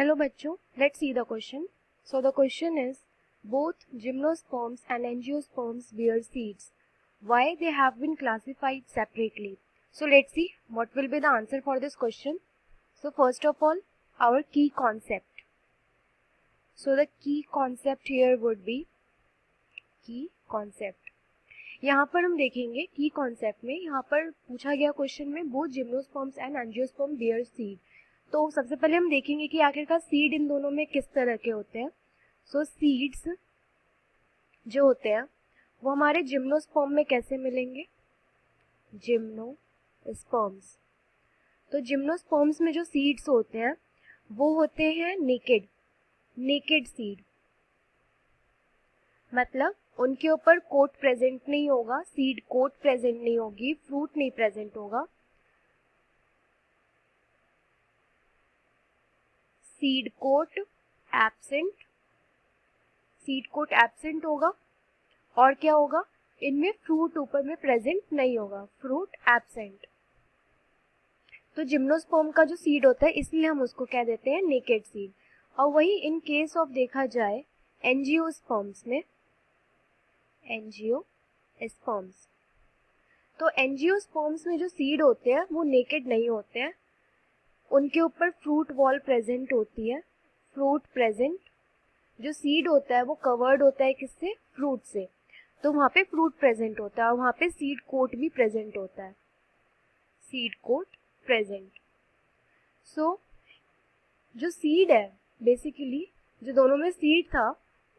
Hello बच्चों, let's see the question. So the question is, both gymnosperms and angiosperms bear seeds. Why they have been classified separately? So let's see what will be the answer for this question. So first of all, our key concept. So the key concept here would be key concept. यहाँ पर हम देखेंगे की concept में, यहाँ पर पूछा गया क्वेश्चन में both gymnosperms and angiosperm bear seed. तो सबसे पहले हम देखेंगे कि आखिरकार सीड इन दोनों में किस तरह के होते हैं. सो सीड्स जो होते हैं वो हमारे जिम्नोस्पर्म में कैसे मिलेंगे, जिम्नोस्पर्म्स. तो जिम्नोस्पर्म्स में जो सीड्स होते हैं वो होते हैं नेकेड सीड, मतलब उनके ऊपर कोट प्रेजेंट नहीं होगा, सीड कोट प्रेजेंट नहीं होगी, फ्रूट नहीं प्रेजेंट होगा. सीड कोट एब्सेंट होगा. और क्या होगा, इनमें फ्रूट ऊपर में प्रेजेंट नहीं होगा, फ्रूट एब्सेंट. तो जिम्नोस्पर्म का जो सीड होता है इसलिए हम उसको कह देते हैं नेकेड सीड. और वही इन केस ऑफ देखा जाए एंजियोस्पर्म्स में, एंजियोस्पर्म्स, तो एंजियोस्पर्म्स में जो सीड होते हैं वो नेकेड नहीं होते हैं, उनके ऊपर फ्रूट वॉल प्रेजेंट होती है, फ्रूट प्रेजेंट. जो सीड होता है वो कवर्ड होता है किससे, फ्रूट से, तो वहाँ पे फ्रूट प्रेजेंट होता है और वहाँ पे सीड कोट भी प्रेजेंट होता है, सीड कोट प्रेजेंट. सो जो सीड है बेसिकली, जो दोनों में सीड था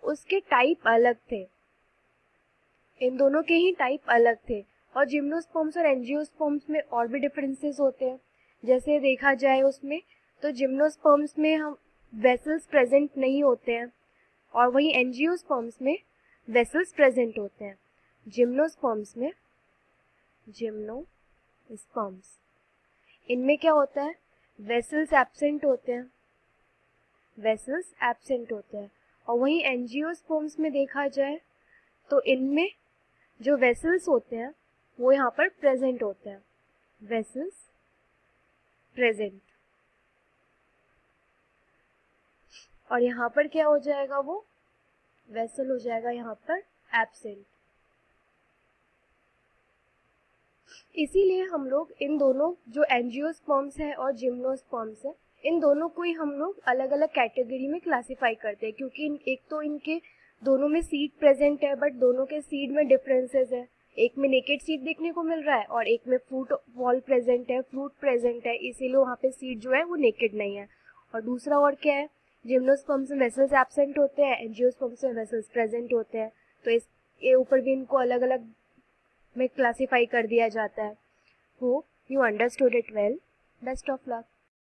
उसके टाइप अलग थे, इन दोनों के ही टाइप अलग थे. और जिम्नोस्पर्म्स और एंजियोस्पर्म्स में और भी डिफरेंसेस होते हैं. जैसे देखा जाए उसमें, तो जिम्नोस्पर्म्स में हम वेसल्स प्रेजेंट नहीं होते हैं और वहीं एंजियोस्पर्म्स में वेसल्स प्रेजेंट होते हैं. जिम्नोस्पर्म्स इनमें क्या होता है, वेसल्स एब्सेंट होते हैं. और वहीं एंजियोस्पर्म्स में देखा जाए तो इनमें जो वेसल्स होते हैं वो यहाँ पर प्रेजेंट होते हैं, वेसल्स प्रेजेंट. और यहाँ पर क्या हो जाएगा, वो वेसल हो जाएगा यहाँ पर एब्सेंट. इसीलिए हम लोग इन दोनों जो एंजियोस्पर्म्स है और जिम्नोस्पर्म्स है, इन दोनों को ही हम लोग अलग अलग कैटेगरी में क्लासिफाई करते हैं, क्योंकि एक तो इनके दोनों में सीड प्रेजेंट है बट दोनों के सीड में डिफरेंसेस है. एक में नेकेड सीड देखने को मिल रहा है और एक में फ्रूट वॉल प्रेजेंट है, फ्रूट प्रेजेंट है, इसीलिए वहाँ पे सीड जो है वो नेकेड नहीं है. और दूसरा और क्या है, जिम्नोस्पर्म्स में वेसल्स एब्सेंट होते हैं, एंजियोस्पर्म्स में वेसल्स प्रेजेंट होते हैं. तो इसके ऊपर भी इनको अलग अलग में क्लासिफाई कर दिया जाता है. Hope you understood it well. Best of luck.